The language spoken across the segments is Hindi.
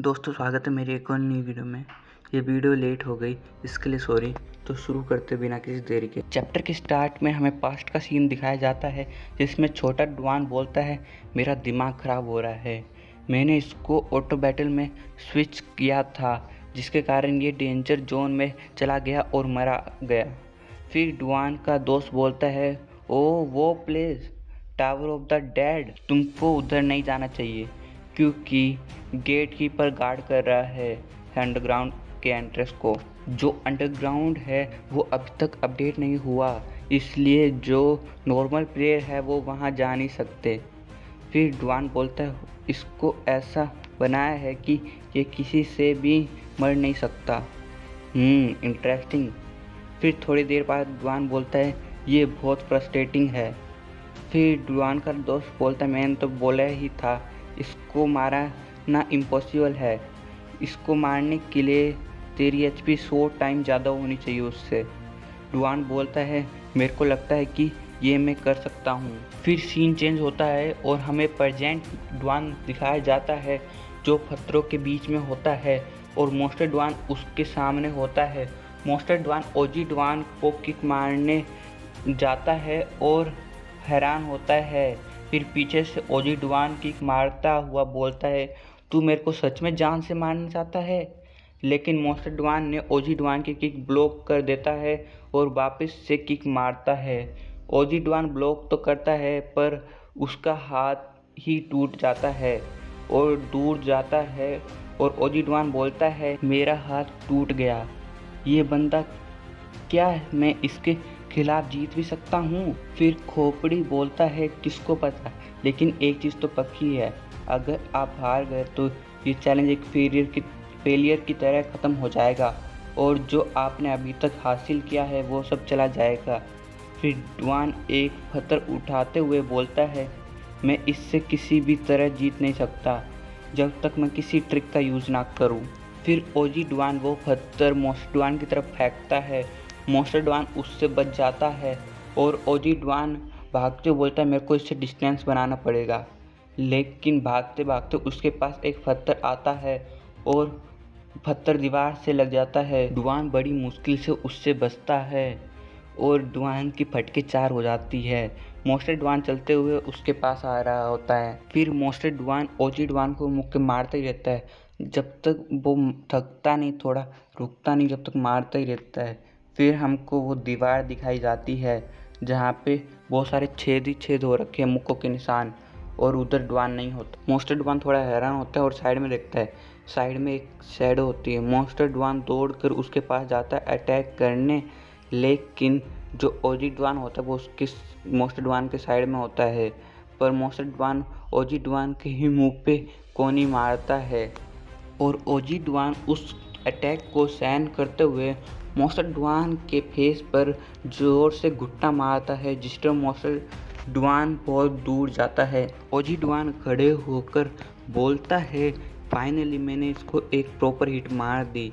दोस्तों स्वागत है मेरी एक और नई वीडियो में। ये वीडियो लेट हो गई, इसके लिए सॉरी। तो शुरू करते बिना किसी देरी के। चैप्टर के स्टार्ट में हमें पास्ट का सीन दिखाया जाता है जिसमें छोटा डुआन बोलता है मेरा दिमाग ख़राब हो रहा है, मैंने इसको ऑटो बैटल में स्विच किया था जिसके कारण ये डेंजर जोन में चला गया और मरा गया। फिर डुआन का दोस्त बोलता है ओ वो place tower of the dead, तुमको उधर नहीं जाना चाहिए क्योंकि गेट कीपर गार्ड कर रहा है अंडरग्राउंड के एंट्रेंस को। जो अंडरग्राउंड है वो अभी तक अपडेट नहीं हुआ, इसलिए जो नॉर्मल प्लेयर है वो वहाँ जा नहीं सकते। फिर डुआन बोलता है इसको ऐसा बनाया है कि ये किसी से भी मर नहीं सकता। इंटरेस्टिंग। फिर थोड़ी देर बाद डुआन बोलता है ये बहुत फ्रस्ट्रेटिंग है। फिर डुआन का दोस्त बोलता है मैंने तो बोला ही था इसको मारना इम्पॉसिबल है, इसको मारने के लिए तेरी एचपी 100 टाइम ज़्यादा होनी चाहिए उससे। डुआन बोलता है मेरे को लगता है कि ये मैं कर सकता हूँ। फिर सीन चेंज होता है और हमें प्रेजेंट डुआन दिखाया जाता है जो पत्थरों के बीच में होता है और मोस्टर डुआन उसके सामने होता है। मोस्टर डुआन ओजी डुआन को किक मारने जाता है और हैरान होता है। फिर पीछे से ओजी डुआन किक मारता हुआ बोलता है तू मेरे को सच में जान से मारना चाहता है, लेकिन मोस्टर डुआन ने ओजी डुआन की किक ब्लॉक कर देता है और वापस से किक मारता है। ओजी डुआन ब्लॉक तो करता है पर उसका हाथ ही टूट जाता है और दूर जाता है और ओजी डुआन बोलता है मेरा हाथ टूट गया, ये बंदा क्या है, मैं इसके खिलाफ जीत भी सकता हूँ। फिर खोपड़ी बोलता है किसको पता, लेकिन एक चीज़ तो पक्की है, अगर आप हार गए तो ये चैलेंज एक फेलियर की तरह ख़त्म हो जाएगा और जो आपने अभी तक हासिल किया है वो सब चला जाएगा। फिर डुआन एक पत्थर उठाते हुए बोलता है मैं इससे किसी भी तरह जीत नहीं सकता जब तक मैं किसी ट्रिक का यूज़ ना करूँ। फिर ओजी डुआन वो पत्थर मोस्टर डुआन की तरफ फेंकता है, मोस्टर डुआन उससे बच जाता है और ओजी डुआन भागते हुए बोलता है मेरे को इससे डिस्टेंस बनाना पड़ेगा, लेकिन भागते भागते उसके पास एक पत्थर आता है और पत्थर दीवार से लग जाता है। डुआन बड़ी मुश्किल से उससे बचता है और डुआन की फटके 4 हो जाती है। मोस्टर डुआन चलते हुए उसके पास आ रहा होता है। फिर मोस्टर डुआन ओजी डुआन को मुक्के मारता ही रहता है जब तक वो थकता नहीं, थोड़ा रुकता नहीं, जब तक मारता ही रहता है। फिर हमको वो दीवार दिखाई जाती है जहाँ पे बहुत सारे छेद ही छेद हो रखे हैं, मुक्कों के निशान, और उधर डुआन नहीं होता। मोस्टर डुआन थोड़ा हैरान होता है और साइड में देखता है, साइड में एक शैडो होती है। मोस्टर डुआन दौड़कर उसके पास जाता है अटैक करने, लेकिन जो ओजी डुआन होता है वो उसके मोस्टर डुआन के साइड में होता है, पर मोस्टर डुआन ओजी डुआन के ही मुंह पे कोनी मारता है और ओजी डुआन उस अटैक को सहन करते हुए मोस्टर डुआन के फेस पर जोर से घुट्टा मारता है जिससे मोस्टर डुआन बहुत दूर जाता है। ओजी डुआन खड़े होकर बोलता है फाइनली मैंने इसको एक प्रॉपर हिट मार दी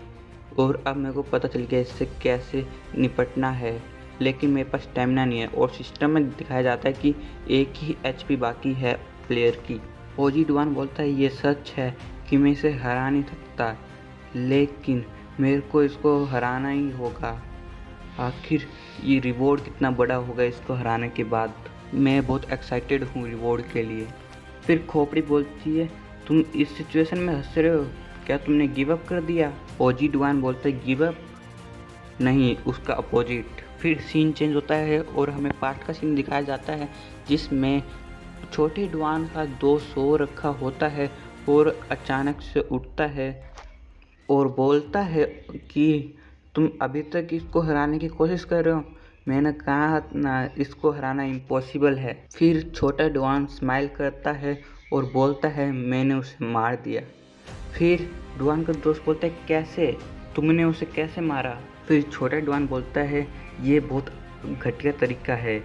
और अब मेरे को पता चल गया इससे कैसे निपटना है, लेकिन मेरे पास स्टेमिना नहीं है। और सिस्टम में दिखाया जाता है कि एक ही एचपी बाकी है प्लेयर की। ओजी डुआन बोलता है ये सच है कि मैं इसे हरा नहीं सकता, लेकिन मेरे को इसको हराना ही होगा। आखिर ये रिवॉर्ड कितना बड़ा होगा इसको हराने के बाद, मैं बहुत एक्साइटेड हूँ रिवॉर्ड के लिए। फिर खोपड़ी बोलती है तुम इस सिचुएशन में हंस रहे हो, क्या तुमने गिव अप कर दिया? ओजी डुआन बोलता है गिव अप नहीं, उसका अपोजिट। फिर सीन चेंज होता है और हमें पास्ट का सीन दिखाया जाता है जिसमें छोटे डुआन का दोस्त सो रखा होता है और अचानक से उठता है और बोलता है कि तुम अभी तक इसको हराने की कोशिश कर रहे हो, मैंने कहा ना इसको हराना इम्पॉसिबल है। फिर छोटा डुआन स्माइल करता है और बोलता है मैंने उसे मार दिया। फिर डुआन का दोस्त बोलता है कैसे, तुमने उसे कैसे मारा? फिर छोटा डुआन बोलता है ये बहुत घटिया तरीका है,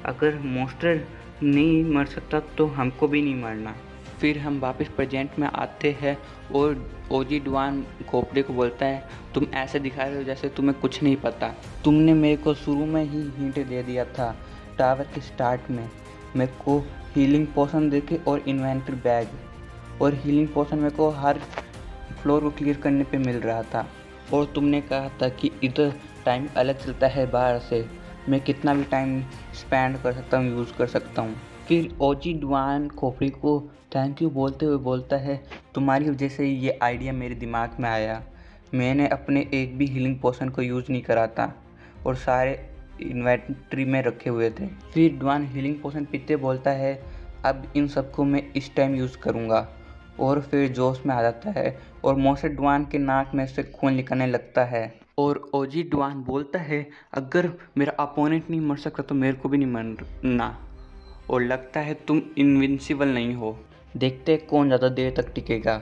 अगर मोस्टर नहीं मर सकता तो हमको भी नहीं मरना। फिर हम वापस प्रेजेंट में आते हैं और ओजी डुआन खोपड़ी को बोलता है तुम ऐसे दिखा रहे हो जैसे तुम्हें कुछ नहीं पता, तुमने मेरे को शुरू में ही हिंट दे दिया था टावर के स्टार्ट में, मेरे को हीलिंग पोशन देके और इन्वेंटरी बैग, और हीलिंग पोशन मेरे को हर फ्लोर को क्लियर करने पे मिल रहा था। और तुमने कहा था कि इधर टाइम अलग चलता है बाहर से, मैं कितना भी टाइम स्पेंड कर सकता हूँ, यूज़ कर सकता हूँ। फिर ओजी डुआन खोपड़ी को थैंक यू बोलते हुए बोलता है, तुम्हारी वजह से ये आइडिया मेरे दिमाग में आया। मैंने अपने एक भी हीलिंग पोशन को यूज़ नहीं करा था और सारे इन्वेंट्री में रखे हुए थे। फिर डुआन हीलिंग पोशन पीते बोलता है, अब इन सबको मैं इस टाइम यूज़ करूँगा। और फिर जोश में आ जाता है और मोसे डुआन के नाक में से खून निकलने लगता है। और ओजी डुआन बोलता है, अगर मेरा अपोनेंट नहीं मर सकता तो मेरे को भी नहीं मरना, और लगता है तुम इनविंसिबल नहीं हो। देखते हैं कौन ज़्यादा देर तक टिकेगा।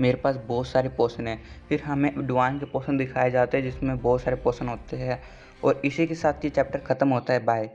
मेरे पास बहुत सारे पोशन हैं। फिर हमें डुआन के पोशन दिखाए जाते हैं जिसमें बहुत सारे पोशन होते हैं। और इसी के साथ ये चैप्टर ख़त्म होता है। बाय।